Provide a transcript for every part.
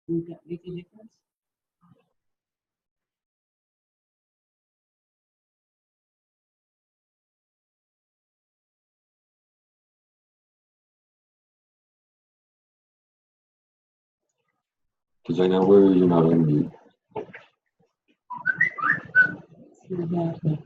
Would that make a difference? Because I know where you're not on mute. See what happens.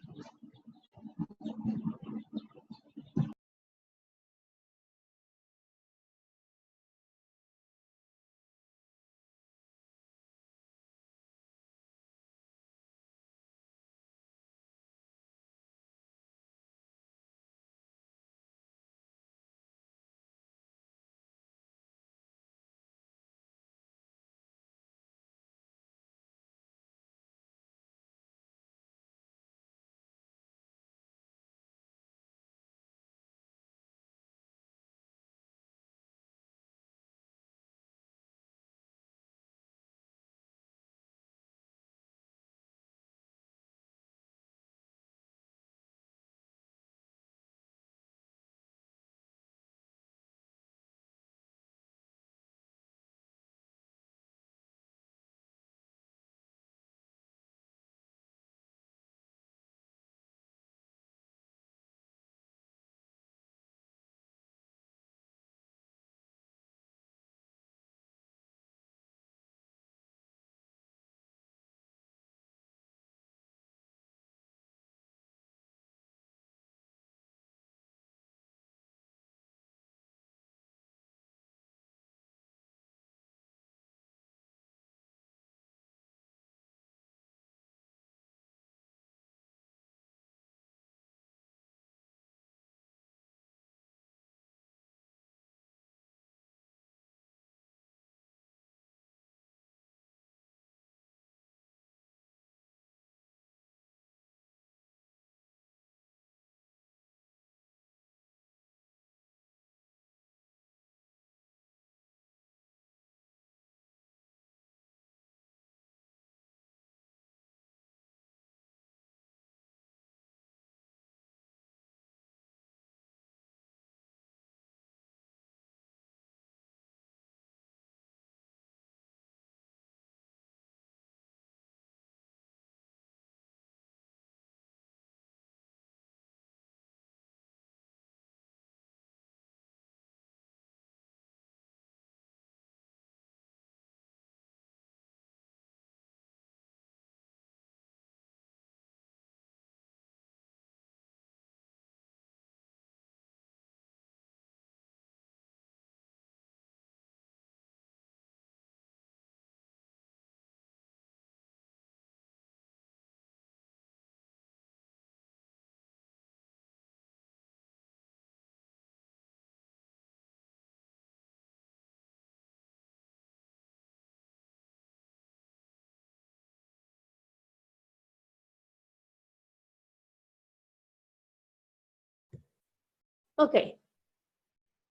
Okay.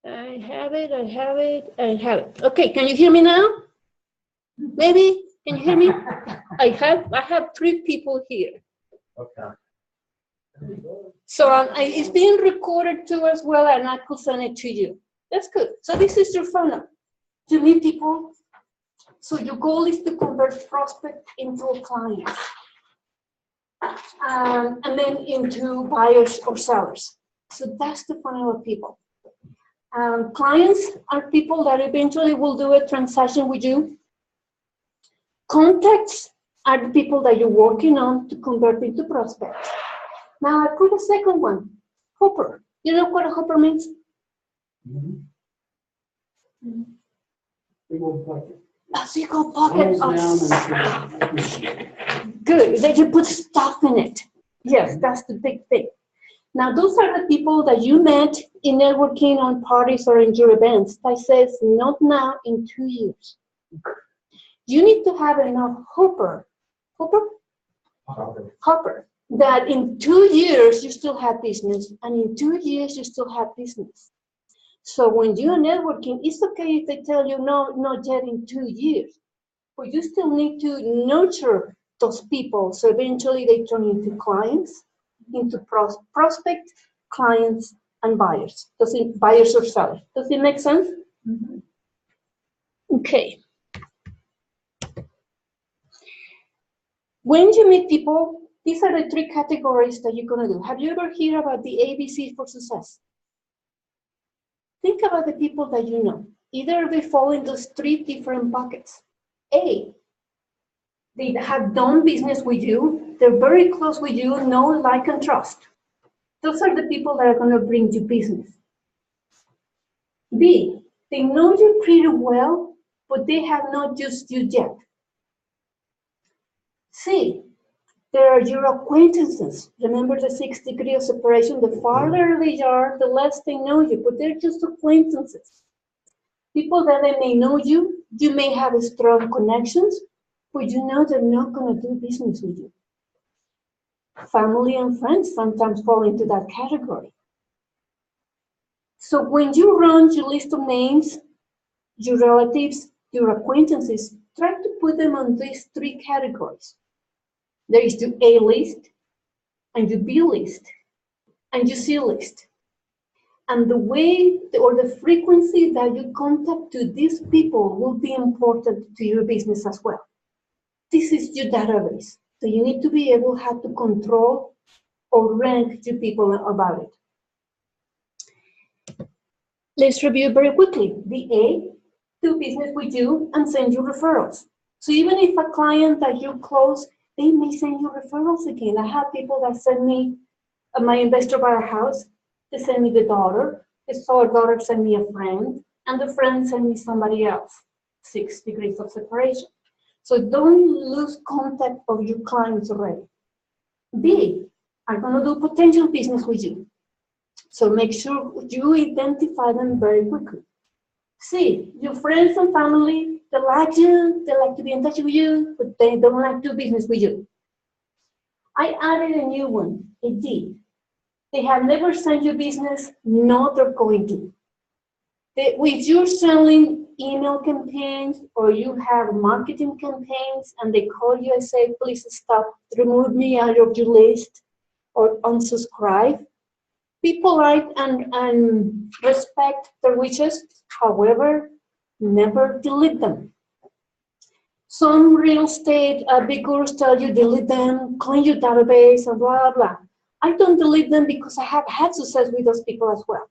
I have it. Okay, can you hear me now? Maybe? Can you hear me? I have 3 people here. Okay. So it's being recorded too as well, and I could send it to you. That's good. So this is your funnel. You meet people. So your goal is to convert prospect into a client. And then into buyers or sellers. So that's the funnel of people. Clients are people that eventually will do a transaction with you. Contacts are the people that you're working on to convert into prospects. Now I put a second one, hopper. You know what a hopper means? Mm-hmm. Big old bucket. A big old pocket. Good, that you put stuff in it. Yes, that's the big thing. Now, those are the people that you met in networking on parties or in your events. That says, not now, in 2 years. You need to have enough hopper, that in 2 years you still have business, and in 2 years you still have business. So when you're networking, it's okay if they tell you, no, not yet in 2 years. But you still need to nurture those people, so eventually they turn into clients, into prospect, clients, and buyers. Buyers or sellers. Does it make sense? Mm-hmm. Okay. When you meet people, these are the 3 categories that you're going to do. Have you ever heard about the ABC for success? Think about the people that you know. Either they fall into 3 different buckets. A, they have done business with you. They're very close with you, know, like, and trust. Those are the people that are going to bring you business. B, they know you pretty well, but they have not used you yet. C, there are your acquaintances. Remember the 6 degrees of separation? The farther they are, the less they know you, but they're just acquaintances. People that they may know you, you may have strong connections, but you know they're not going to do business with you. Family and friends sometimes fall into that category. So when you run your list of names, your relatives, your acquaintances, try to put them on these 3 categories. There is your A list, and your B list, and your C list. And the way or the frequency that you contact to these people will be important to your business as well. This is your database. So you need to be able how to control or rank your people about it. Let's review very quickly. The A, do business with you and send you referrals. So even if a client that you close, they may send you referrals again. I have people that send me, my investor buy a house, they send me the daughter, the daughter send me a friend, and the friend send me somebody else. 6 degrees of separation. So don't lose contact of your clients already. B, I'm going to do potential business with you. So make sure you identify them very quickly. C, your friends and family, they like you, they like to be in touch with you, but they don't like to do business with you. I added a new one, a D. They have never sent you business, no, they're going to. If you're selling email campaigns or you have marketing campaigns and they call you and say, please stop, remove me out of your list or unsubscribe, be polite and respect their wishes. However, never delete them. Some real estate big gurus tell you delete them, clean your database, and blah, blah. I don't delete them because I have had success with those people as well.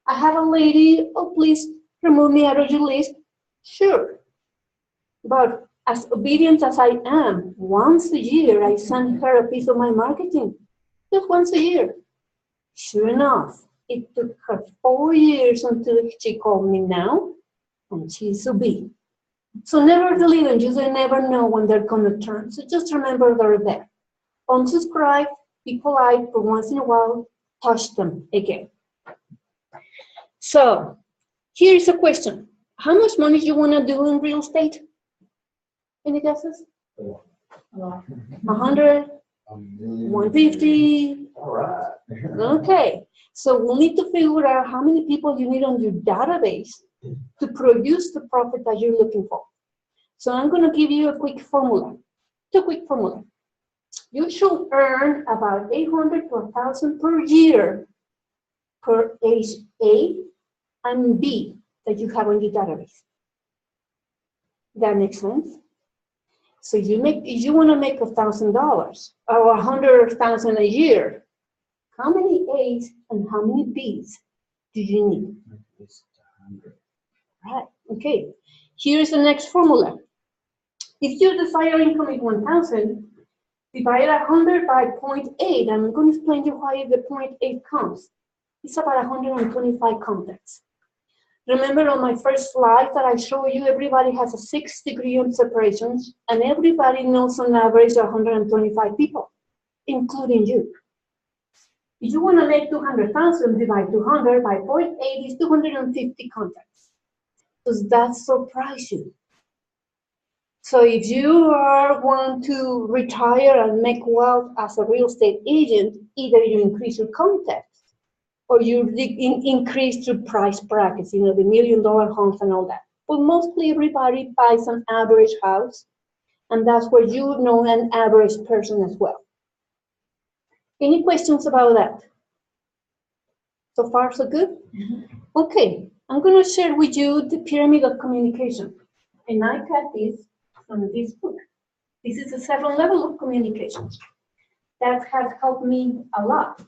I have a lady, oh, please remove me out of your list. Sure. But as obedient as I am, once a year I send her a piece of my marketing. Just once a year. Sure enough, it took her 4 years until she called me now, and she's obedient. So never delete them, you never know when they're going to turn. So just remember they're there. Unsubscribe, be polite, but once in a while, touch them again. So here's a question. How much money do you want to do in real estate? Any guesses? 100? 150? All right. Okay. So we'll need to figure out how many people you need on your database to produce the profit that you're looking for. So I'm going to give you a quick formula. Two quick formula. You should earn about 800 to 1,000 per year per age A and B that you have on your database. That makes sense? So if you want to make $1,000 or 100,000 a year, how many A's and how many B's do you need? Right, okay. Here's the next formula. If your desired income is 1,000, divide 100 by 0.8. I'm going to explain to you why the 0.8 comes. It's about 125 contacts. Remember on my first slide that I showed you, everybody has a 6 degree of separations, and everybody knows on average 125 people, including you. If you want to make 200,000, divide 200 by 0.8 is 250 contacts. Does that surprise you? So if you want to retire and make wealth as a real estate agent, either you increase your contacts or you increase your price brackets, you know, the $1 million homes and all that. But mostly everybody buys an average house, and that's where you know an average person as well. Any questions about that? So far, so good? Mm-hmm. Okay, I'm going to share with you the pyramid of communication. And I got this from this book. This is a second level of communication. That has helped me a lot.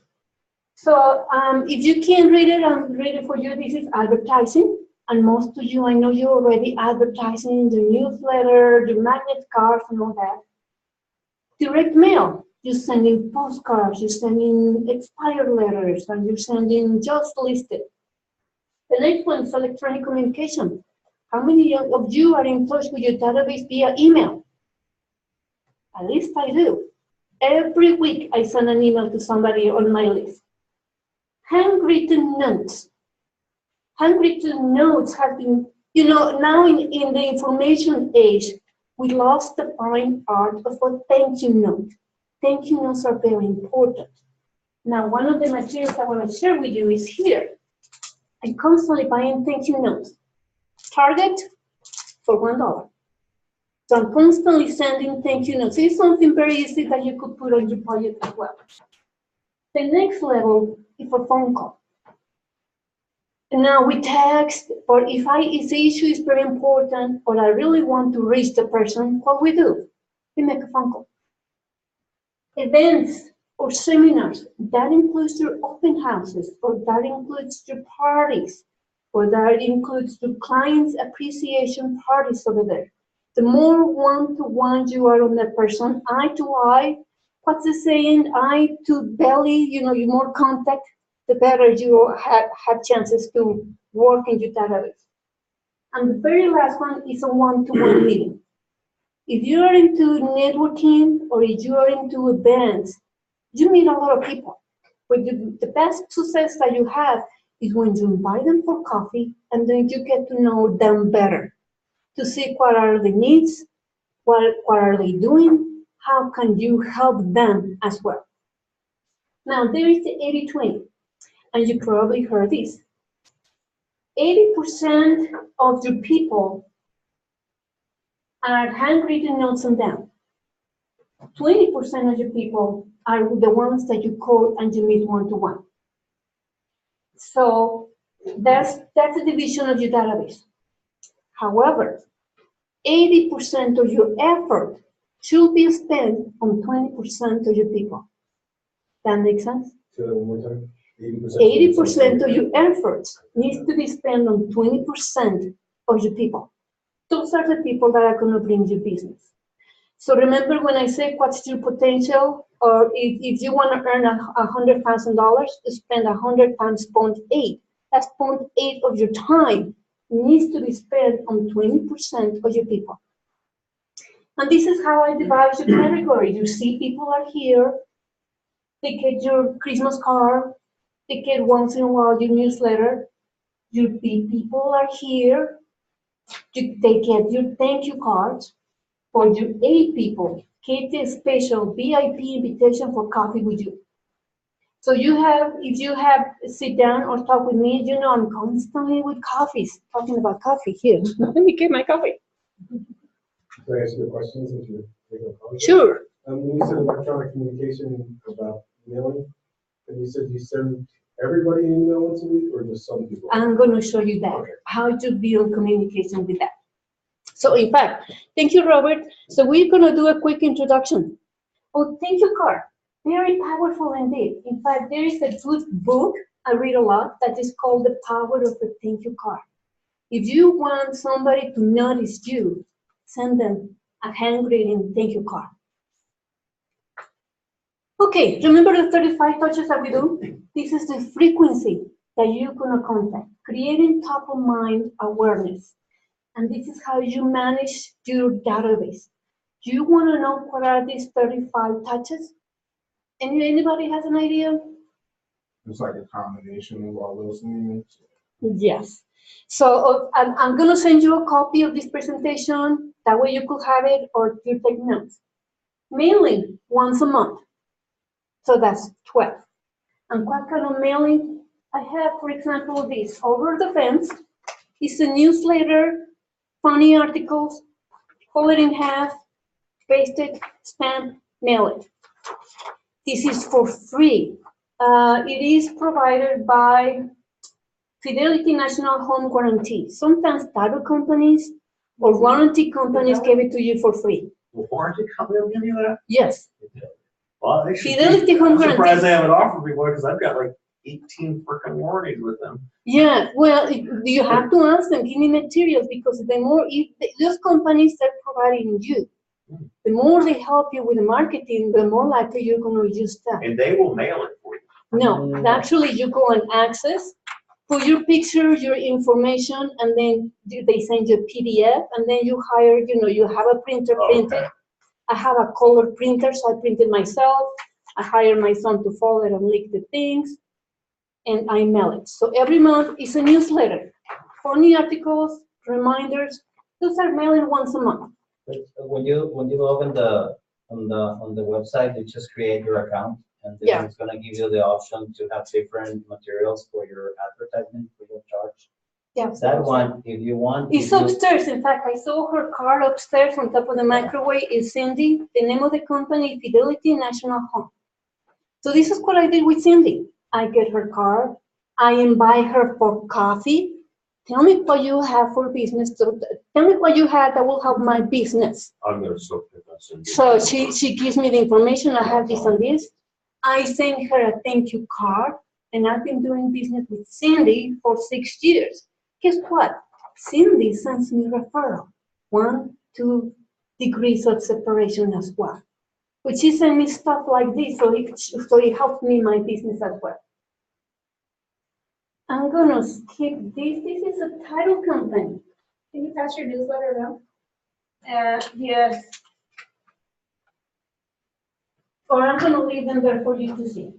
So if you can read it, I'm reading for you. This is advertising. And most of you, I know you're already advertising the newsletter, the magnet cards, and all that. Direct mail. You're sending postcards, you're sending expired letters, and you're sending just listed. The next one is electronic communication. How many of you are in touch with your database via email? At least I do. Every week I send an email to somebody on my list. Handwritten notes. Handwritten notes have been, now in the information age, we lost the fine art of a thank you note. Thank you notes are very important. Now, one of the materials I want to share with you is here. I'm constantly buying thank you notes. Target for $1. So I'm constantly sending thank you notes. It's something very easy that you could put on your budget as well. The next level is a phone call. And now we text, or if the issue is very important, or I really want to reach the person, what we do? We make a phone call. Events or seminars, that includes your open houses, or that includes your parties, or that includes your clients' appreciation parties over there. The more one-to-one you are on that person, eye to eye, what's the saying, eye to belly, you more contact, the better you have chances to work in your database. And the very last one is a one-to-one meeting. If you are into networking or if you are into events, you meet a lot of people. But the best success that you have is when you invite them for coffee and then you get to know them better, to see what are the needs, what are they doing, how can you help them as well. Now, there is the 80-20, and you probably heard this. 80% of your people are handwritten notes on them. 20% of your people are the ones that you call and you meet one-to-one. So that's a division of your database. However, 80% of your effort should be spent on 20% of your people. That makes sense? Say that one more time. 80% of your efforts needs to be spent on 20% of your people. Those are the people that are going to bring you business. So remember when I say what's your potential, or if you want to earn $100,000, spend 100 times 0.8. That's 0.8 of your time needs to be spent on 20% of your people. And this is how I divide your category. You see people are here, they get your Christmas card, they get once in a while your newsletter, your B people are here, they get your thank you cards. For your A people, get a special VIP invitation for coffee with you. So if you have sit down or talk with me, I'm constantly with coffees, talking about coffee here. Let me get my coffee. Can I ask you a question since you're taking a call? Sure. When you said electronic communication about mailing, and you said you send everybody an email once a week or just some people? I'm going to show you that, how to build communication with that. So in fact, thank you, Robert. So we're going to do a quick introduction. Oh, thank you card. Very powerful indeed. In fact, there is a good book I read a lot that is called The Power of the Thank You Card. If you want somebody to notice you, send them a handwritten thank you card. Okay, remember the 35 touches that we do? This is the frequency that you're going to contact, creating top of mind awareness. And this is how you manage your database. Do you want to know what are these 35 touches? Anybody has an idea? It's like a combination of all those things. Yes. So I'm going to send you a copy of this presentation. That way you could have it or you take notes. Mailing once a month. So that's 12. And what kind of mailing? I have, for example, this Over the Fence. It's a newsletter, funny articles, fold it in half, paste it, stamp, mail it. This is for free. It is provided by Fidelity National Home Guarantee. Sometimes title companies or warranty companies give it to you for free. The warranty company will give you that? Yes. Well, they should. Fidelity Home I'm surprised Guarantee. they haven't offered me one because I've got like 18 freaking warranties with them. Yeah, well, you have to ask them, give me materials, because the more, if those companies are providing you, the more they help you with the marketing, the more likely you're going to use that. And they will mail it for you. No, actually you go and access, put your picture, your information, and then they send you a PDF, and then you hire, you have a printer printed. I have a color printer, so I printed myself. I hire my son to follow it and lick the things, and I mail it. So every month is a newsletter. Funny articles, reminders, those are mailed once a month. But when you open on the website, you just create your account, and then it's gonna give you the option to have different materials for your advertisement for your charge. Yeah. That one, if you want. It's upstairs. In fact, I saw her card upstairs on top of the microwave. Is Cindy. The name of the company, Fidelity National Home. So this is what I did with Cindy. I get her card. I invite her for coffee. Tell me what you have for business. Tell me what you have that will help my business. I'm gonna soak it up. So she gives me the information. I have this and this. I send her a thank you card, and I've been doing business with Cindy for 6 years. Guess what? Cindy sends me referral. 1, 2 degrees of separation as well. But she sent me stuff like this, so it helps me in my business as well. I'm gonna skip this. This is a title company. Can you pass your newsletter around? Yes. Or I'm gonna leave them there for you to see.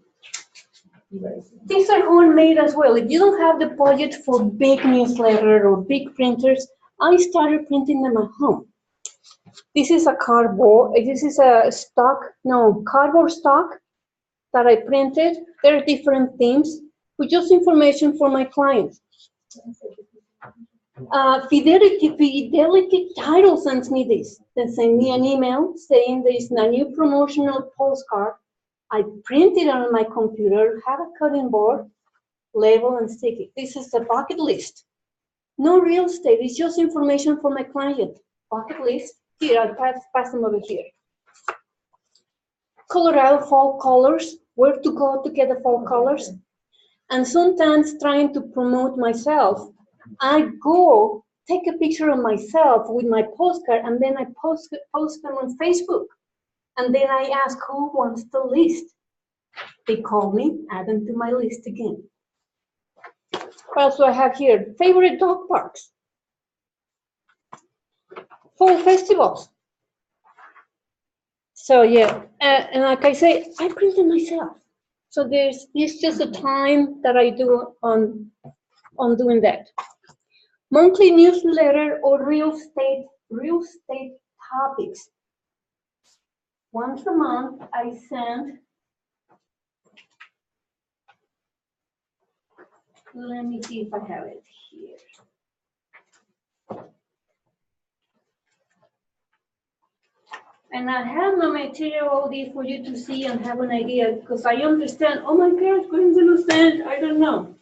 These are homemade as well. If you don't have the budget for big newsletter or big printers, I started printing them at home. This is a cardboard. This is a cardboard stock that I printed. There are different themes with just information for my clients. Fidelity Title sends me this. They send me an email saying there is a new promotional postcard. I print it on my computer, have a cutting board, label and stick it. This is a bucket list. No real estate, it's just information for my client. Bucket list. Here, I'll pass them over here. Colorado fall colors, where to go to get the fall colors. And sometimes trying to promote myself, I go take a picture of myself with my postcard, and then I post them on Facebook. And then I ask who wants the list. They call me, add them to my list again. What else do I have here? Favorite dog parks. Fall festivals. So yeah, and like I say, I print it myself. So there's just a time that I do on doing that. Monthly newsletter or real estate topics. Once a month, I send. Let me see if I have it here. And I have my material all this for you to see and have an idea, because I understand, oh my gosh, what is understand? I don't know.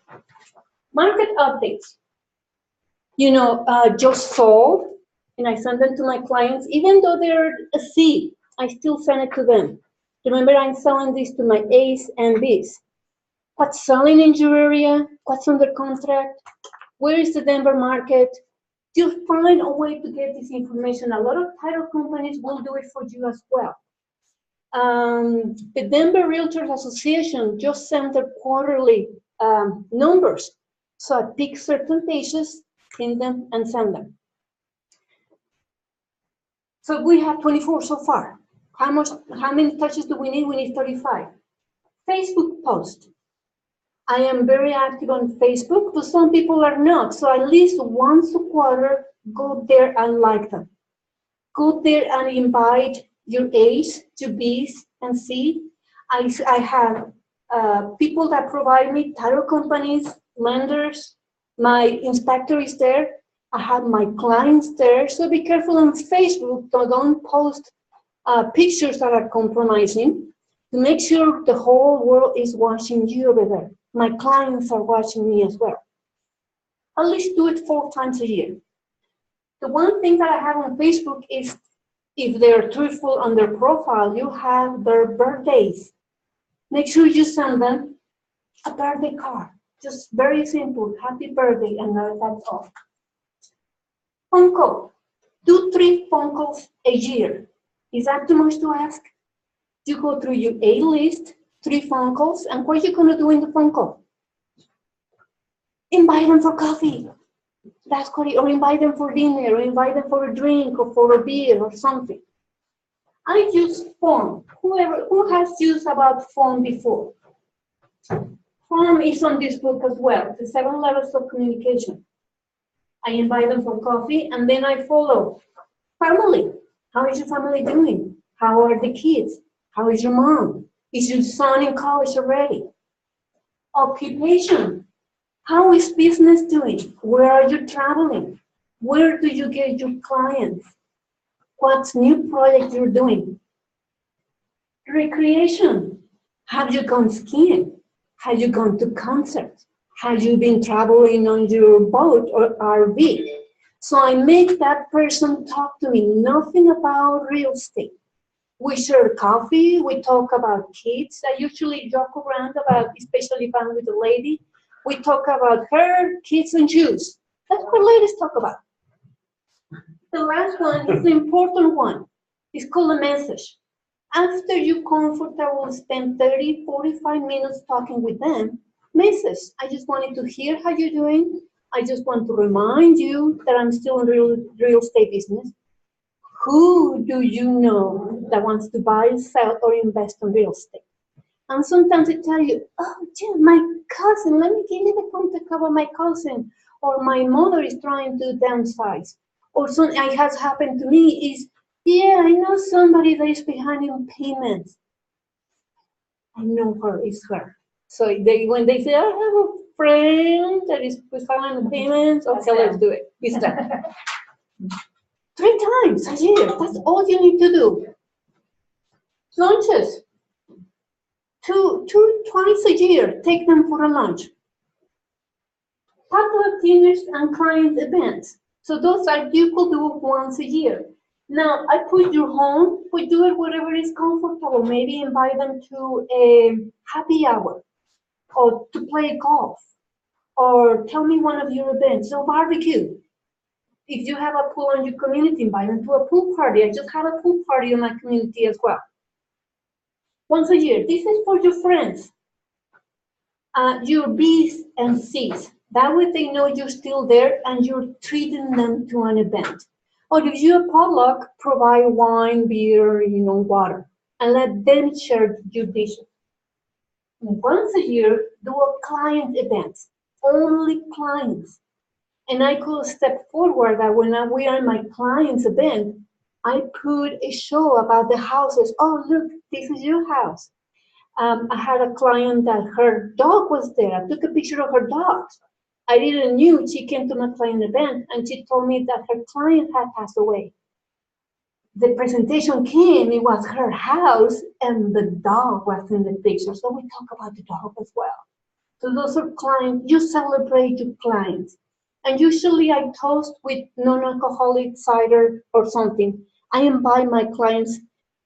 Market updates. Just sold, and I send them to my clients, even though they're a C, I still send it to them. Remember, I'm selling this to my A's and B's. What's selling in your area? What's under contract? Where is the Denver market? You find a way to get this information. A lot of title companies will do it for you as well. The Denver Realtors Association just sent their quarterly numbers. So I pick certain pages, print them, and send them. So we have 24 so far. How many touches do we need? We need 35. Facebook post. I am very active on Facebook, but some people are not. So at least once a quarter, go there and like them. Go there and invite your A's to B's and C. I have people that provide me, title companies, lenders. My inspector is there. I have my clients there. So be careful on Facebook. Don't post pictures that are compromising, to make sure the whole world is watching you over there. My clients are watching me as well. At least do it 4 times a year. The one thing that I have on Facebook is If they're truthful on their profile, you have their birthdays. Make sure you send them a birthday card. Just very simple, happy birthday, and that's all. Phone call. 2-3 phone calls a year. Is that too much to ask? You go through your A list, 3 phone calls, and what are you gonna do in the phone call? Invite them for coffee. That's correct. Or invite them for dinner, or invite them for a drink, or for a beer, or something. I use phone. Who has used about phone before? Phone is on this book as well, the 7 levels of communication. I invite them for coffee, and then I follow. Family. How is your family doing? How are the kids? How is your mom? Is your son in college already? Occupation. How is business doing? Where are you traveling? Where do you get your clients? What's new project you're doing? Recreation. Have you gone skiing? Have you gone to concerts? Have you been traveling on your boat or RV? So I make that person talk to me, nothing about real estate. We share coffee, we talk about kids. I usually joke around about, especially if I'm with a lady, we talk about her, kids, and shoes. That's what ladies talk about. The last one is the important one. It's called a message. After you're comfortable, spend 30, 45 minutes talking with them, message. I just wanted to hear how you're doing. I just want to remind you that I'm still in real estate business. Who do you know that wants to buy, sell, or invest in real estate? And sometimes they tell you, oh, yeah, my cousin, let me give you the contact of my cousin. Or my mother is trying to downsize. Or something that has happened to me is, yeah, I know somebody that is behind in payments. I know her, it's her. So when they say, I have a friend that is behind in payments, okay, let's do it. It's that. 3 times a year, that's all you need to do. Lunches. Twice a year, take them for a lunch. Potluck dinners and client events. So those are, you could do once a year. Now, I put your home, we do it wherever is comfortable. Maybe invite them to a happy hour, or to play golf, or tell me one of your events, or barbecue. If you have a pool in your community, invite them to a pool party. I just had a pool party in my community as well. Once a year. This is for your friends. Your B's and C's. That way they know you're still there and you're treating them to an event. Or if you're a potluck, provide wine, beer, water, and let them share your dishes. Once a year, do a client event. Only clients. And I could step forward that when we are in my client's event, I put a show about the houses. Oh, look, this is your house. I had a client that her dog was there. I took a picture of her dog. I didn't know she came to my client event and she told me that her client had passed away. The presentation came, it was her house and the dog was in the picture. So we talk about the dog as well. So those are clients, you celebrate your clients. And usually I toast with non-alcoholic cider or something. I invite my clients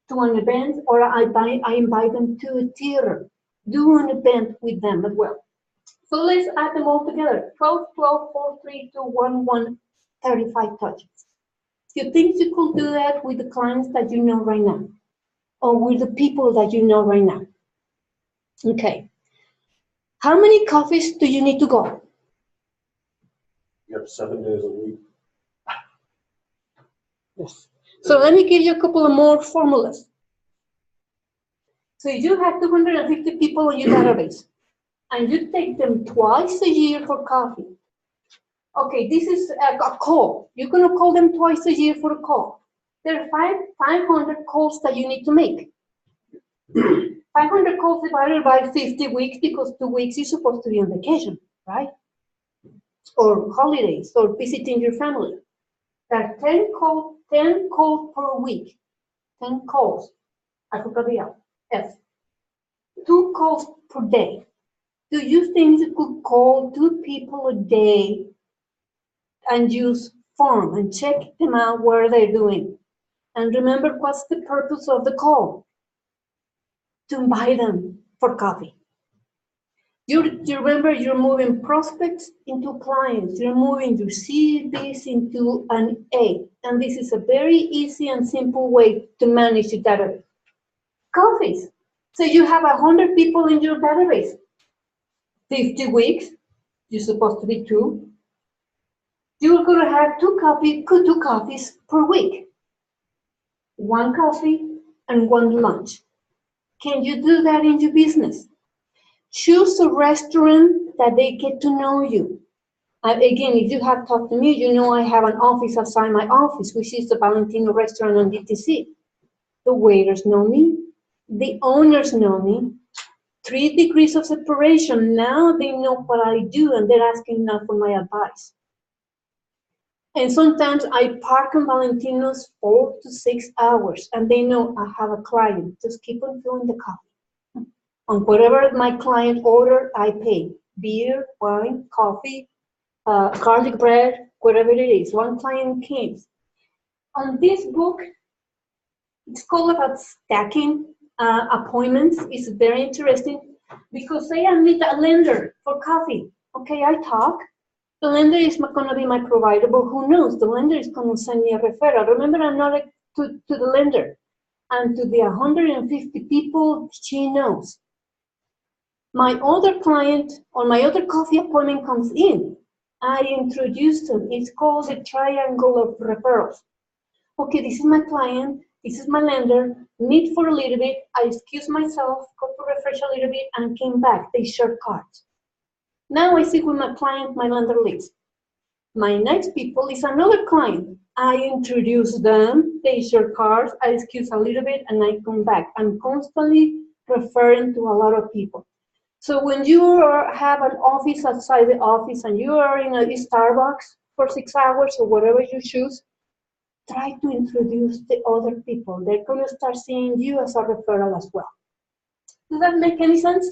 to an event, or I invite them to a theater. Do an event with them as well. So let's add them all together. 12, 12, 4, 3, 2, 1, 1, 35 touches. You think you could do that with the clients that you know right now, or with the people that you know right now? Okay. How many coffees do you need to go? You have 7 days a week. Yes. So let me give you a couple of more formulas. So you have 250 people on your database, and you take them twice a year for coffee. Okay, this is a call. You're going to call them twice a year for a call. There are 500 calls that you need to make. 500 calls divided by 50 weeks, because 2 weeks you're supposed to be on vacation, right? Or holidays, or visiting your family. There are 10 calls per week. 10 calls. I forgot the F. 2 calls per day. Do you think you could call 2 people a day and use phone and check them out where they're doing? And remember, what's the purpose of the call? To invite them for coffee. You remember, you're moving prospects into clients. You're moving your CVs into an A. And this is a very easy and simple way to manage your database. Coffees. So you have 100 people in your database. 50 weeks, you're supposed to be 2. You're going to have 2 coffees per week. 1 coffee and 1 lunch. Can you do that in your business? Choose a restaurant that they get to know you. Again, if you have talked to me, you know I have an office outside my office, which is the Valentino restaurant on DTC. The waiters know me. The owners know me. 3 degrees of separation. Now they know what I do, and they're asking now for my advice. And sometimes I park on Valentino's 4 to 6 hours, and they know I have a client. Just keep on filling the coffee. On whatever my client order, I pay. Beer, wine, coffee, garlic bread, whatever it is. One client came. On this book, it's called about stacking appointments. It's very interesting because say I meet a lender for coffee. Okay, I talk. The lender is not going to be my provider, but who knows? The lender is going to send me a referral. Remember, I'm not to the lender. And to the 150 people she knows. My other client or my other coffee appointment comes in. I introduce them. It's called the triangle of referrals. Okay, this is my client. This is my lender. Meet for a little bit. I excuse myself, go to refresh a little bit, and came back. They share cards. Now I sit with my client, my lender leaves. My next people is another client. I introduce them, they share cards, I excuse a little bit, and I come back. I'm constantly referring to a lot of people. So when you have an office outside the office and you are in a Starbucks for 6 hours or whatever you choose, try to introduce the other people. They're going to start seeing you as a referral as well. Does that make any sense?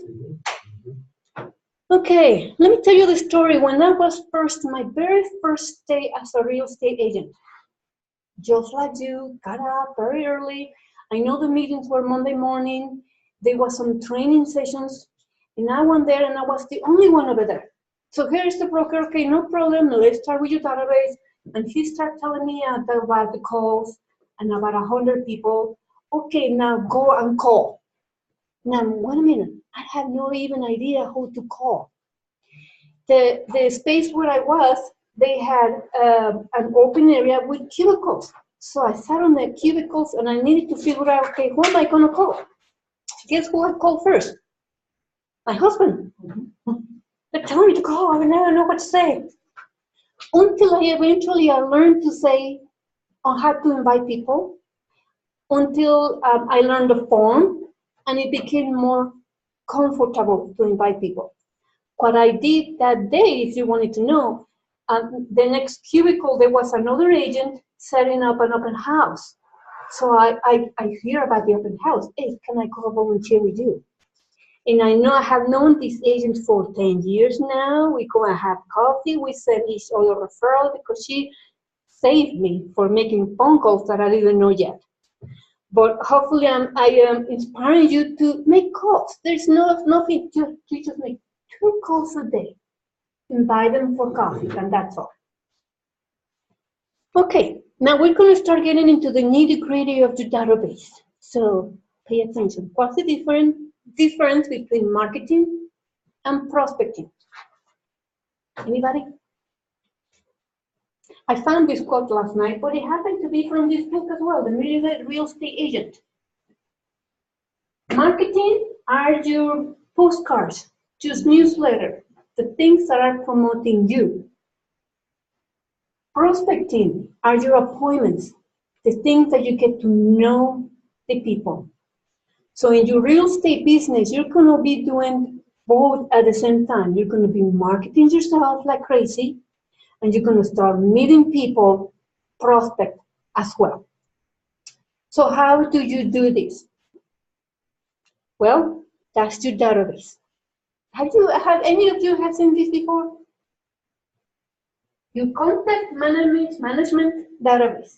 Okay, let me tell you the story. When I was my very first day as a real estate agent, just like you, got up very early. I know the meetings were Monday morning. There was some training sessions, and I went there, and I was the only one over there. So here's the broker. Okay, no problem. Let's start with your database. And he started telling me about the calls and about 100 people. Okay, now go and call. Now, wait a minute. I had no even idea who to call. The space where I was, they had an open area with cubicles. So I sat on the cubicles and I needed to figure out, okay, who am I going to call? Guess who I called first? My husband. They're telling me to call. I never know what to say. Until I eventually learned to say on how to invite people. Until I learned the form and it became more comfortable to invite people. What I did that day, if you wanted to know, the next cubicle, there was another agent setting up an open house. So I hear about the open house. Hey, can I go volunteer with you? And I know I have known this agent for 10 years now. We go and have coffee. We send each other referral because she saved me for making phone calls that I didn't know yet. But hopefully I am inspiring you to make calls. There's nothing to just make 2 calls a day. Invite them for coffee, and that's all. Okay, now we're going to start getting into the nitty-gritty of the database. So pay attention. What's the difference between marketing and prospecting? Anybody? I found this quote last night, but it happened to be from this book as well, The Real Estate Agent. Marketing are your postcards, just newsletter, the things that are promoting you. Prospecting are your appointments, the things that you get to know the people. So in your real estate business, you're going to be doing both at the same time. You're going to be marketing yourself like crazy, and you're going to start meeting people, prospect as well. So how do you do this? Well, that's your database. Have any of you have seen this before? Your contact management database.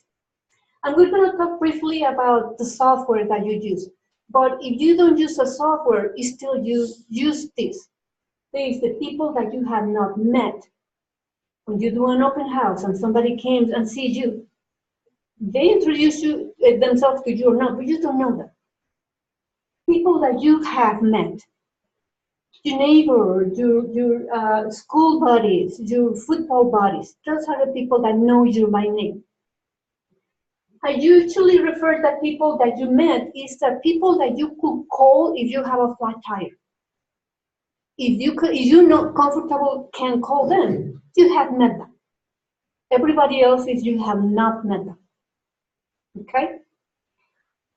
And we're going to talk briefly about the software that you use. But if you don't use a software, you still use this. There's the people that you have not met. When you do an open house and somebody comes and sees you, they introduce themselves to you or not, but you don't know them. People that you have met, your neighbor, your school buddies, your football buddies, those are the people that know you by name. I usually refer to people that you met is the people that you could call if you have a flat tire. If you're not comfortable, can call them. You have met them. Everybody else is you have not met them. Okay?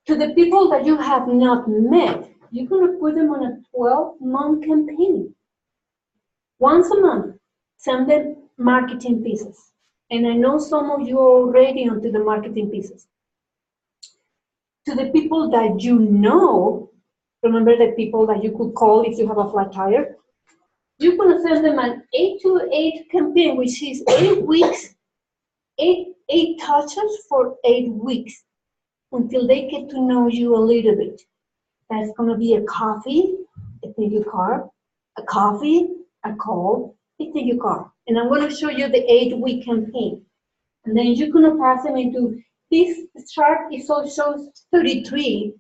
To the people that you have not met, you're going to put them on a 12-month campaign. Once a month, send them marketing pieces. And I know some of you are already onto the marketing pieces. To the people that you know, remember the people that you could call if you have a flat tire? You're going to send them an 8-to-8 campaign, which is 8 weeks, 8 touches for 8 weeks until they get to know you a little bit. That's going to be a coffee, a thank you card, a coffee, a call, a thank you card. And I'm going to show you the 8-week campaign. And then you're going to pass them into this chart. It shows 33,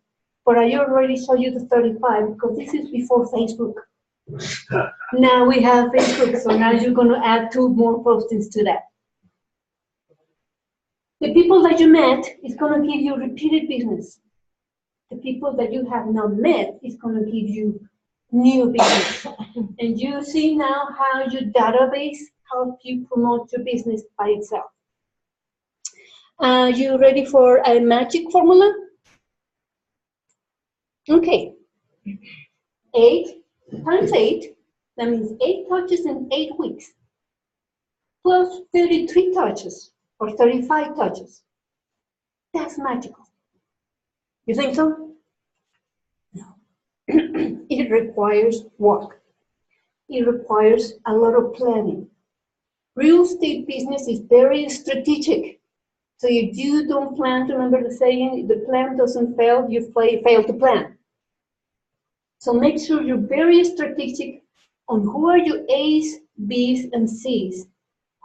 but I already showed you the 35 because this is before Facebook. Now we have Facebook, so now you're going to add 2 more postings to that. The people that you met is going to give you repeated business. The people that you have not met is going to give you new business. And you see now how your database helps you promote your business by itself. Are you ready for a magic formula? Okay. 8 times 8, that means 8 touches in 8 weeks, plus 33 touches or 35 touches. That's magical. You think so? No. It requires work. It requires a lot of planning. Real estate business is very strategic. So if you don't plan, remember the saying, the plan doesn't fail, you fail to plan. So make sure you're very strategic on who are your A's, B's, and C's.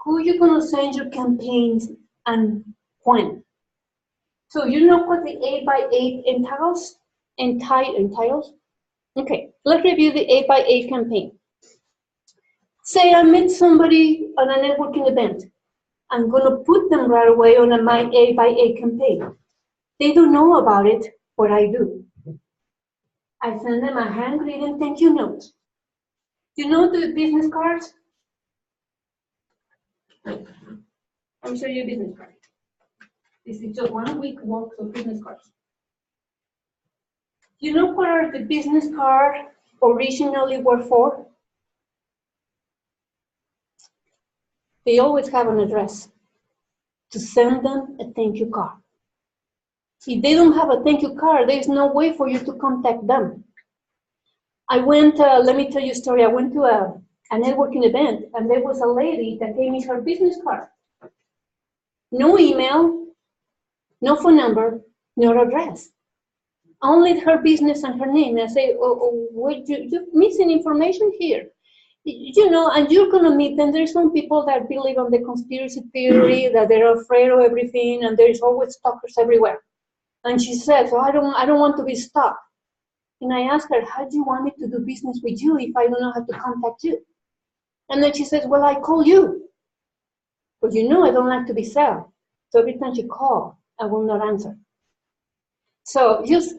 Who you're going to send your campaigns and when. So you know what the 8x8 entails? Okay, let's review the 8x8 campaign. Say I met somebody on a networking event. I'm going to put them right away on my 8x8 campaign. They don't know about it, but I do. I send them a handwritten thank you note. You know the business cards? I'm showing you a business card. This is just 1 week worth of business cards. You know what are the business cards originally were for? They always have an address to send them a thank you card. If they don't have a thank you card, there's no way for you to contact them. I went, let me tell you a story. I went to a networking event, and there was a lady that gave me her business card. No email, no phone number, no address. Only her business and her name. I say, wait, you're missing information here. You know, and you're going to meet them. There's some people that believe on the conspiracy theory, that they're afraid of everything, and there's always stalkers everywhere. And she said, so I don't want to be stalked. And I asked her, how do you want me to do business with you if I don't know how to contact you? And then she says, well, I call you. But you know I don't like to be sold. So every time you call, I will not answer. So just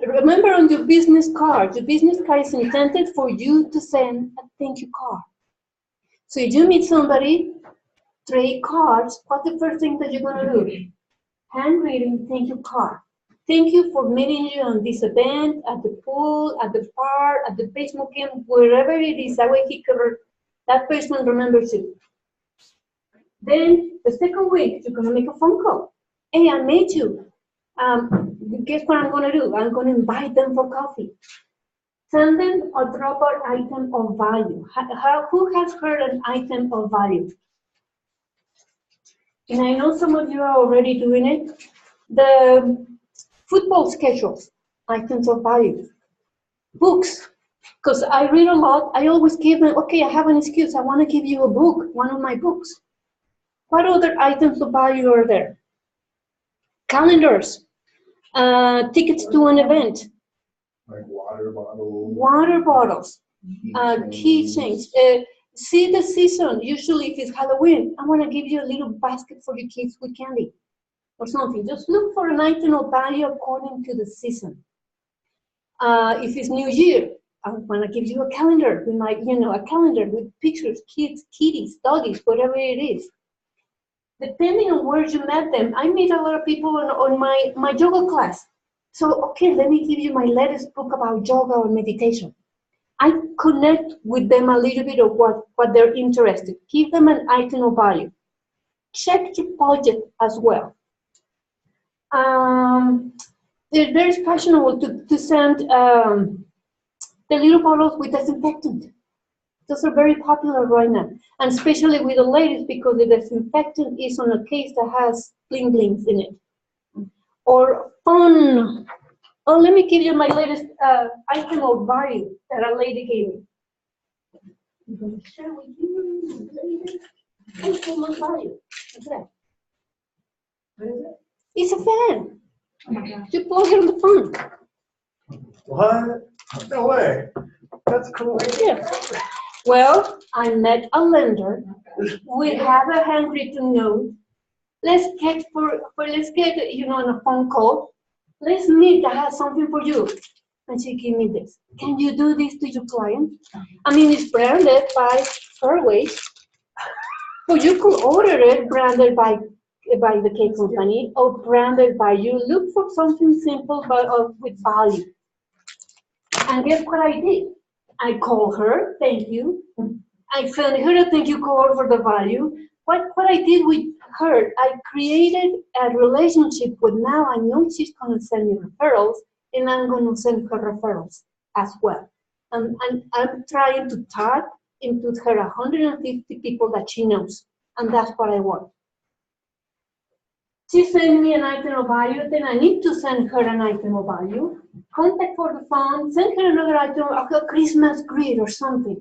remember on your business card is intended for you to send a thank you card. So if you meet somebody, trade cards, what's the first thing that you're going to do? Handwritten thank you card. Thank you for meeting you on this event, at the pool, at the park, at the baseball game, wherever it is. That way that person remembers you. Then the second week, you're going to make a phone call. Hey, I met you. Guess what I'm going to do? I'm going to invite them for coffee. Send them a dropper item of value. Who has heard an item of value? And I know some of you are already doing it. The football schedules, items of value. Books, because I read a lot. I always give them, okay, I have an excuse. I want to give you a book, one of my books. What other items of value are there? Calendars, tickets to an event, Like water bottles. water bottles, keychains. See the season. Usually, if it's Halloween, I want to give you a little basket for your kids with candy or something. Just look for an item of value according to the season. If it's New Year, I want to give you a calendar with my, a calendar with pictures, kids, kitties, doggies, whatever it is. Depending on where you met them, I meet a lot of people on my yoga class. So, okay, let me give you my latest book about yoga or meditation. I connect with them a little bit of what they're interested. Give them an item of value. Check your budget as well. They're very fashionable to send the little bottles with disinfectant. Those are very popular right now, and especially with the ladies because the disinfectant is on a case that has bling blings in it. Or fun. Oh, let me give you my latest item of value that a lady gave me. I'm going to share with you my latest item of value. What's that? What is it? It's a fan. Oh my gosh. You plug it on the phone. What? No way. That's cool. Yeah. Well, I met a lender. We have a handwritten note. Let's get on a phone call. Let's meet. I have something for you. And she gave me this. Can you do this to your client? I mean, it's branded by Fairways. So you could order it branded by the cake company or branded by you. Look for something simple but with value. And guess what I did? I called her, thank you. I sent her a thank you call for the value. What I did with her, I created a relationship with now I know she's going to send me referrals and I'm going to send her referrals as well. And I'm trying to tap into her 150 people that she knows. And that's what I want. She sent me an item of value, then I need to send her an item of value. Contact for the phone, send her another item, a Christmas grid or something.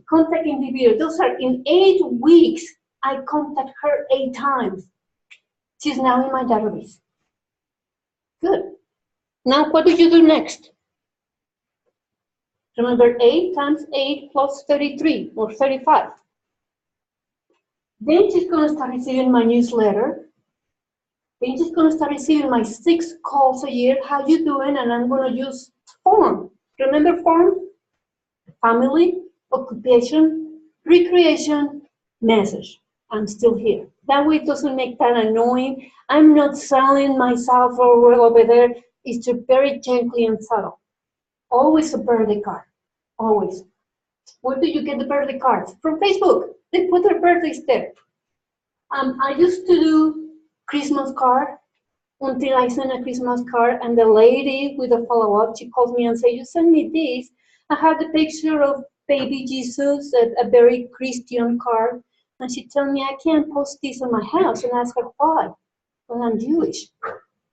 Contact individual. Those are in 8 weeks. I contact her 8 times. She's now in my database. Good. Now what do you do next? Remember 8 times 8 plus 33 or 35. Then she's going to start receiving my newsletter. Then she's going to start receiving my 6 calls a year. How you doing? And I'm going to use form. Remember form? Family, occupation, recreation, message. I'm still here. That way it doesn't make that annoying. I'm not selling myself over there. It's just very gently and subtle. Always a birthday card. Always. Where do you get the birthday cards? From Facebook. They put their birthdays there. I used to do Christmas card until I sent a Christmas card and the lady with a follow-up, she calls me and says, you send me this. I have the picture of baby Jesus, a very Christian card. And she told me I can't post this on my house. And I asked her why. Well, I'm Jewish.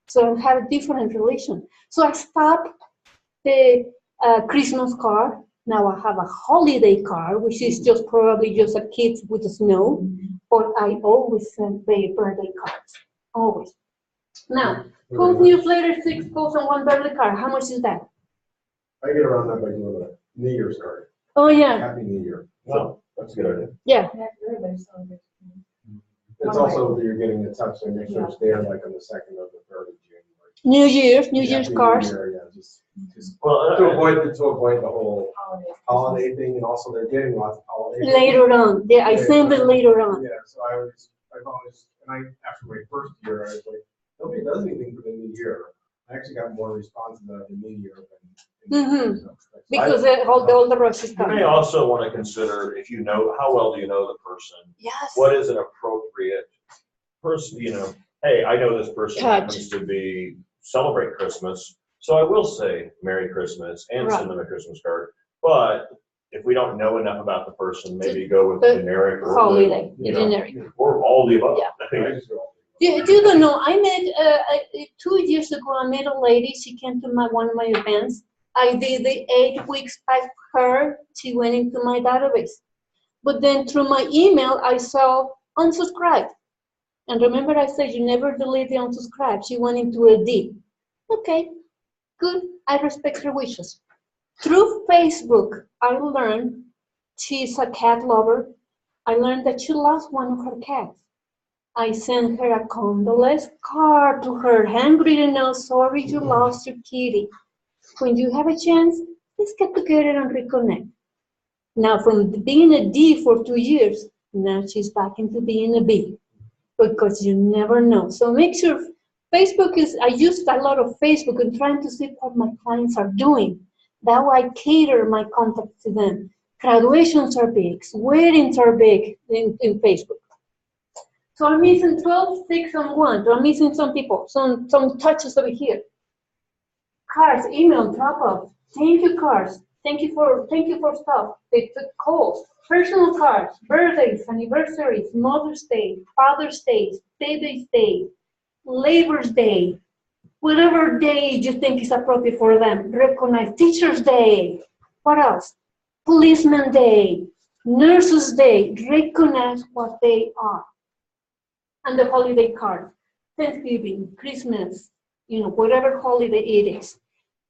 So I have a different relation. So I stopped the Christmas card. Now I have a holiday card, which is just probably just a kid with the snow. But I always send the birthday cards. Always. Now, 12 newsletters, 6 calls, and 1 birthday card. How much is that? I get around that by doing a New Year's card. Oh, yeah. Happy New Year. Well, That's a good idea. Yeah. It's also, you're getting a text, so make sure it's there like on the 2nd or the 3rd of January. New Year's Happy New cards. Year, yeah, just well, to avoid the whole holiday thing, and also they're getting lots of holidays. Later on. Yeah, I send it later on. Yeah, so I've always, and after my first year, I was like, nobody does anything for the new year. I actually got more responses out of the new year than. Because all the rush is you may coming. also want to consider if you know, how well do you know the person? Yes. What is an appropriate person, hey, I know this person Touch. happens to celebrate Christmas, so I will say Merry Christmas and Right. send them a Christmas card. But if we don't know enough about the person, maybe go with The generic or holiday, the, generic. or all the above. Yeah. I think I just go, You don't know. I met 2 years ago. I met a lady. She came to one of my events. I did the 8 weeks by her. She went into my database. But then through my email, I saw unsubscribe. And remember, I said you never delete the unsubscribe. She went into a D. Okay, good. I respect her wishes. Through Facebook, I learned she's a cat lover. I learned that she lost one of her cats. I sent her a condolence card to her, handwritten note, sorry you lost your kitty. When you have a chance, let's get together and reconnect. Now, from being a D for 2 years, now she's back into being a B, because you never know. So make sure I used a lot of Facebook and trying to see what my clients are doing. That way I cater my contacts to them. Graduations are big, weddings are big in Facebook. So I'm missing 12, 6, and 1. So I'm missing some people, some touches over here. Cards, email, drop off, thank you cards, thank you for stuff. They took calls, personal cards, birthdays, anniversaries, Mother's Day, Father's Day, Baby's Day, Labor's Day, whatever day you think is appropriate for them. Recognize Teacher's Day. What else? Policeman Day, Nurses Day. Recognize what they are. And the holiday card, Thanksgiving, Christmas, whatever holiday it is.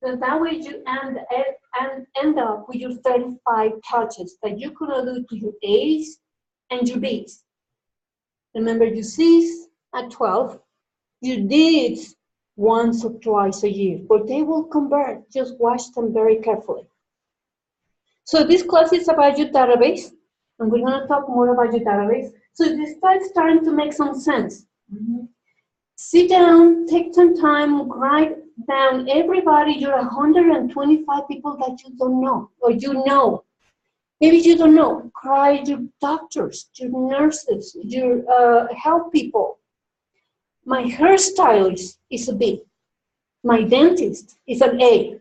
So that way you end up with your 35 touches that you could do to your A's and your B's. Remember, your C's at 12, your D's once or twice a year, but they will convert. Just watch them very carefully. So this class is about your database, and we're going to talk more about your database. So this starts starting to make some sense. Sit down, take some time, write down everybody, your 125 people that you don't know, or you know. Maybe you don't know. Write your doctors, your nurses, your health people. My hairstylist is a B. My dentist is an A.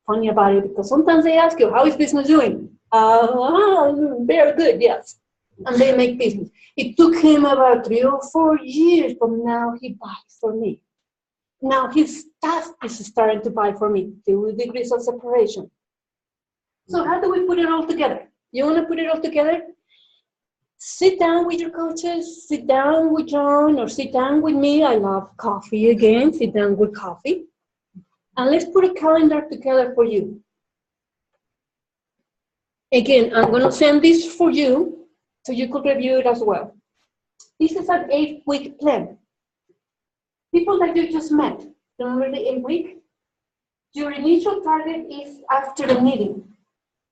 Funny about it, because sometimes they ask you, how is business doing? Very good, yes. And they make business. It took him about 3 or 4 years, but now he buys for me. Now his staff is starting to buy for me, 2 degrees of separation. So how do we put it all together? You want to put it all together? Sit down with your coaches, sit down with John, or sit down with me. I love coffee again, sit down with coffee. And let's put a calendar together for you. Again, I'm going to send this for you, so you could review it as well. This is an 8-week plan. People that you just met, remember the 8-week? Your initial target is after the meeting.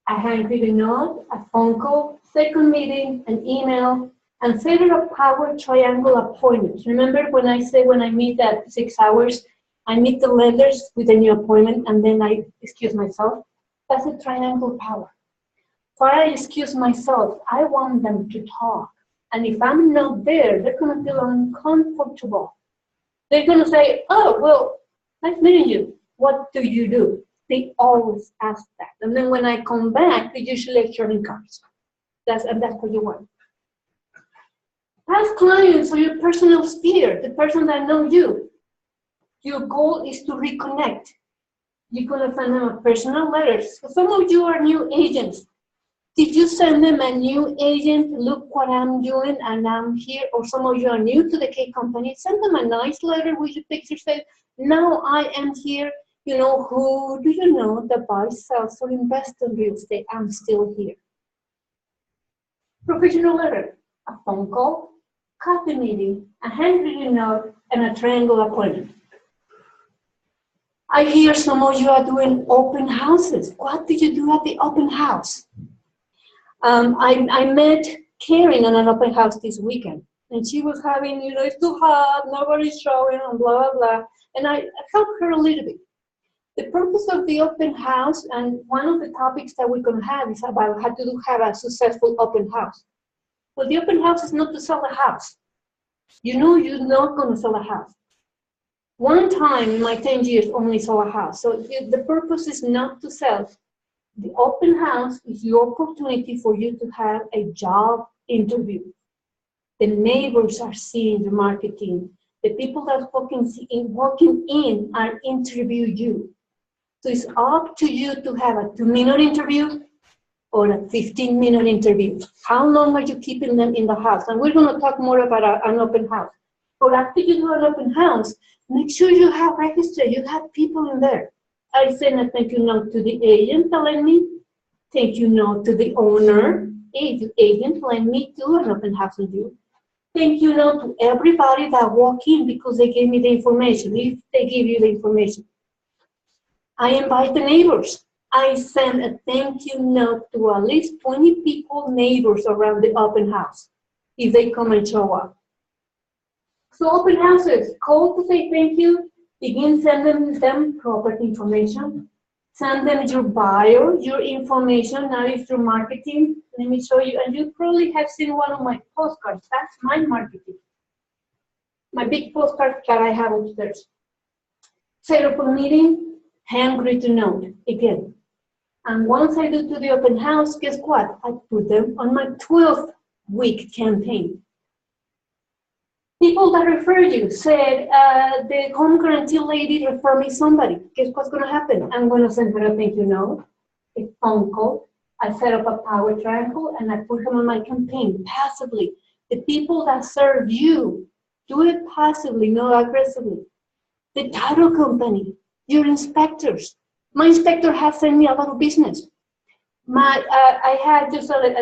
A handwritten note, a phone call, second meeting, an email, and set a power triangle appointment. Remember when I say when I meet at 6 hours, I meet the lenders with a new appointment and then I excuse myself? That's a triangle power. If I excuse myself, I want them to talk. And if I'm not there, they're going to feel uncomfortable. They're going to say, oh, well, nice meeting you. What do you do? They always ask that. And then when I come back, they usually are trading cards. That's what you want. Past clients or your personal sphere, the person that knows you. Your goal is to reconnect. You're going to send them a personal letter. So some of you are new agents. Did you send them a new agent? Look what I'm doing and I'm here. Or some of you are new to the K company. Send them a nice letter with your picture. Say, now I am here. Who do you know that buys, sells, or invests in real estate? I'm still here. Professional letter, a phone call, coffee meeting, a handwritten note, and a triangle appointment. I hear some of you are doing open houses. What do you do at the open house? I met Karen at an open house this weekend, and she was having, it's too hot, nobody's showing, and blah, blah, blah. And I helped her a little bit. The purpose of the open house, and one of the topics that we're going to have is about how to have a successful open house. Well, the open house is not to sell a house. You're not going to sell a house. One time in my 10 years, only sold a house. So the purpose is not to sell. The open house is your opportunity for you to have a job interview. The neighbors are seeing the marketing. The people that walking in are interview you. So it's up to you to have a 2-minute interview or a 15-minute interview. How long are you keeping them in the house? And we're going to talk more about an open house. But after you do an open house, make sure you have registered, you have people in there. I send a thank you note to the agent telling me, thank you note to the owner, agent telling me do an open house with you. Thank you note to everybody that walk in because they gave me the information, if they give you the information. I invite the neighbors. I send a thank you note to at least 20 people, neighbors around the open house, if they come and show up. So open houses, call to say thank you, begin sending them property information, send them your bio, your information, now it's your marketing. Let me show you, and you probably have seen one of my postcards, that's my marketing. My big postcard that I have upstairs. Set up a meeting, handwritten note, again. And once I do to the open house, guess what? I put them on my 12th week campaign. People that refer you said, the home guarantee lady referred me somebody. Guess what's going to happen? I'm going to send her a thank you note, a phone call. I set up a power triangle and I put them on my campaign passively. The people that serve you, do it passively, not aggressively. The title company, your inspectors. My inspector has sent me a lot of business. I had just an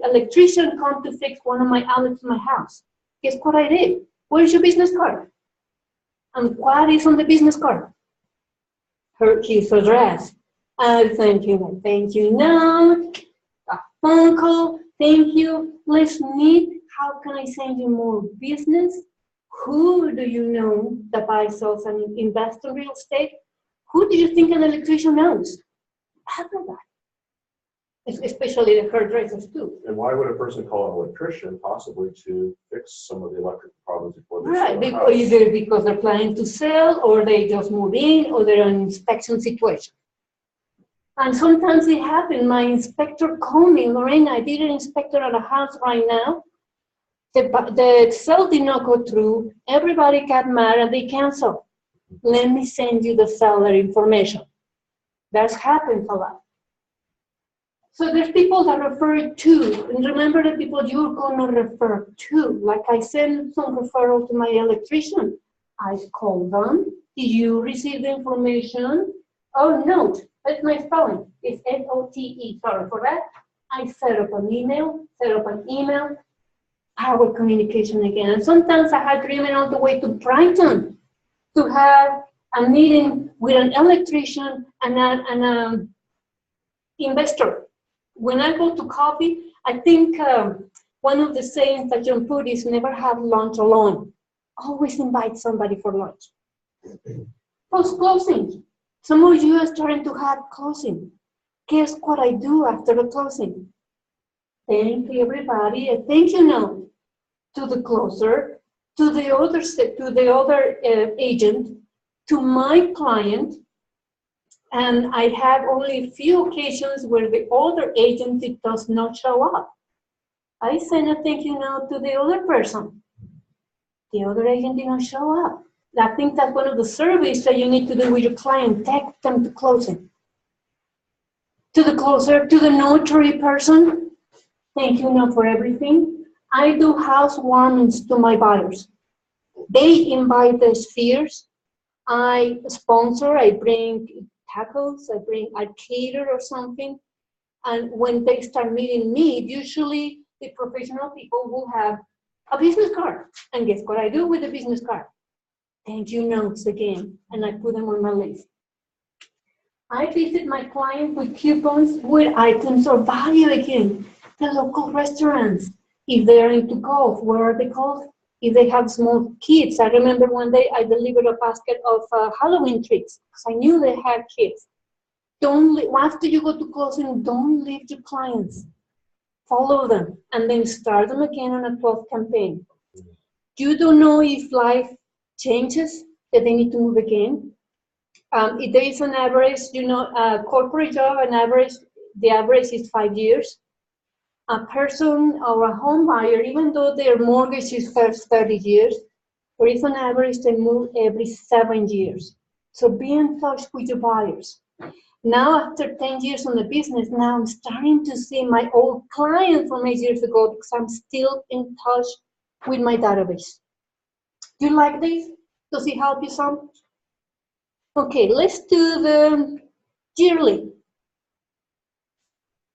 electrician come to fix one of my outlets in my house. Guess what I did? Where's your business card? And what is on the business card? His address. Thank you note, a phone call, thank you, let's meet. How can I send you more business? Who do you know that buys, sells, and invests in real estate? Who do you think an electrician knows? Everybody. Especially the hairdressers too. And why would a person call an electrician possibly to fix some of the electrical problems before they Right, sell their because house? either because they're planning to sell, or they just move in, or they're in an inspection situation. And sometimes it happens. My inspector called me, Lorena, I did an inspector at a house right now. The sale did not go through. Everybody got mad and they canceled. Let me send you the seller information. That's happened a lot. So there's people that refer to, and remember the people you're going to refer to. Like I send some referral to my electrician. I call them. Did you receive the information? Oh, note. That's my spelling. It's N-O-T-E. Sorry for that. I set up an email, power communication again. And sometimes I had driven all the way to Brighton to have a meeting with an electrician and an investor. When I go to coffee, I think one of the sayings that John put is never have lunch alone. Always invite somebody for lunch. Post-closing. Some of you are starting to have closing. Guess what I do after the closing? Thank everybody. A thank you note to the closer, to the other agent, to my client. And I have only a few occasions where the other agent does not show up. I send a thank you note to the other person. The other agent did not show up. I think that's one of the surveys that you need to do with your client. Take them to closing. To the closer, to the notary person, thank you note for everything. I do housewarmings to my buyers. They invite the spheres. I sponsor, I bring tacos, I cater or something. And when they start meeting me, usually the professional people will have a business card. And guess what I do with the business card? Thank you notes again, and I put them on my list. I visit my client with coupons with items of value again. The local restaurants, if they're into golf, where are they called? If they have small kids. I remember one day I delivered a basket of Halloween treats because I knew they had kids. After you go to closing, don't leave your clients. Follow them and then start them again on a 12th campaign. You don't know if life changes, that they need to move again. If there is an average, corporate job, the average is 5 years. a person or a home buyer, even though their mortgage is first 30 years, or if on average they move every 7 years. So be in touch with your buyers. Now, after 10 years on the business, now I'm starting to see my old clients from 8 years ago because I'm still in touch with my database. Do you like this? Does it help you some? Okay, let's do the yearly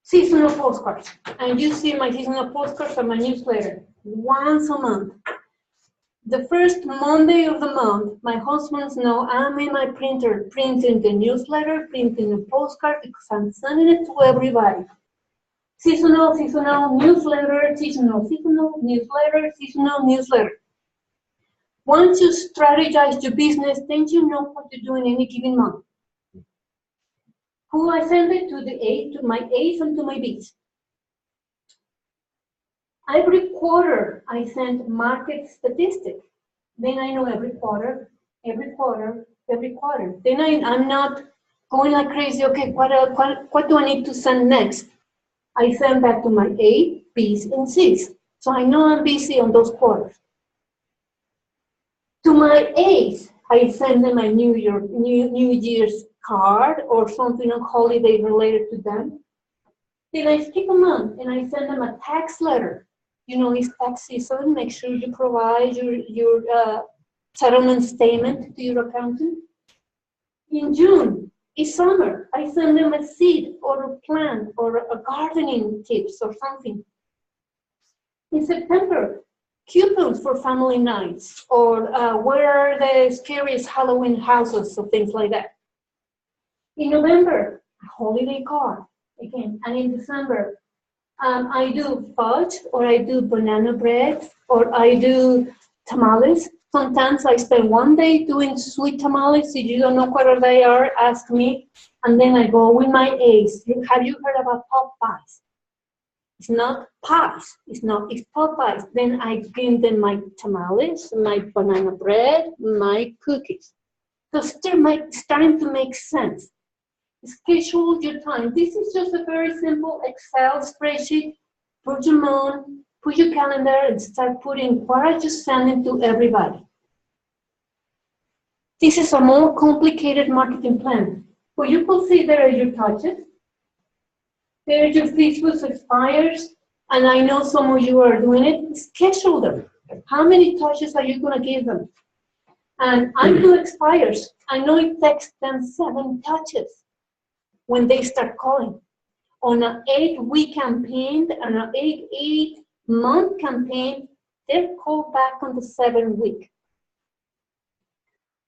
seasonal postcards. And you see my seasonal postcards and my newsletter once a month. The first Monday of the month, my husbands know I'm in my printer, printing the newsletter, printing the postcard, because I'm sending it to everybody. Seasonal, newsletter, seasonal, newsletter, seasonal, newsletter. Once you strategize your business, then you know what to do in any given month. Who I send it to? To my A's and to my B's. Every quarter, I send market statistics. Then I know every quarter. Then I'm not going like crazy, okay, what do I need to send next? I send that to my A, B's, and C's. So I know I'm busy on those quarters. To my A's, I send them a New Year's card or something on holiday related to them. Then I skip a month and I send them a tax letter. You know, it's tax season. Make sure you provide your settlement statement to your accountant. In June, it's summer. I send them a seed or a plant or a gardening tips or something. In September, coupons for family nights or where are the scariest Halloween houses or things like that. In November, a holiday card again. And in December, I do fudge, or I do banana bread, or I do tamales. Sometimes I spend one day doing sweet tamales. If you don't know what they are, ask me. And then I go with my eggs. Have you heard about pot pies? It's not pies. It's pot pies. Then I give them my tamales, my banana bread, my cookies. So starting to make sense. Schedule your time. This is just a very simple Excel spreadsheet. Put your month, put your calendar, and start putting what are you sending to everybody. This is a more complicated marketing plan. What you can see there are your touches. There are your Facebook expires, and I know some of you are doing it. Schedule them. How many touches are you going to give them? And I do expires. I know it takes them 7 touches when they start calling. On an 8-week campaign and an 8-month campaign, they're called back on the 7th week.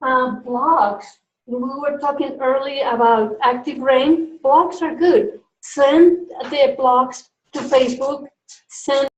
Blogs. We were talking earlier about active rain. Blogs are good. Send the blogs to Facebook. Send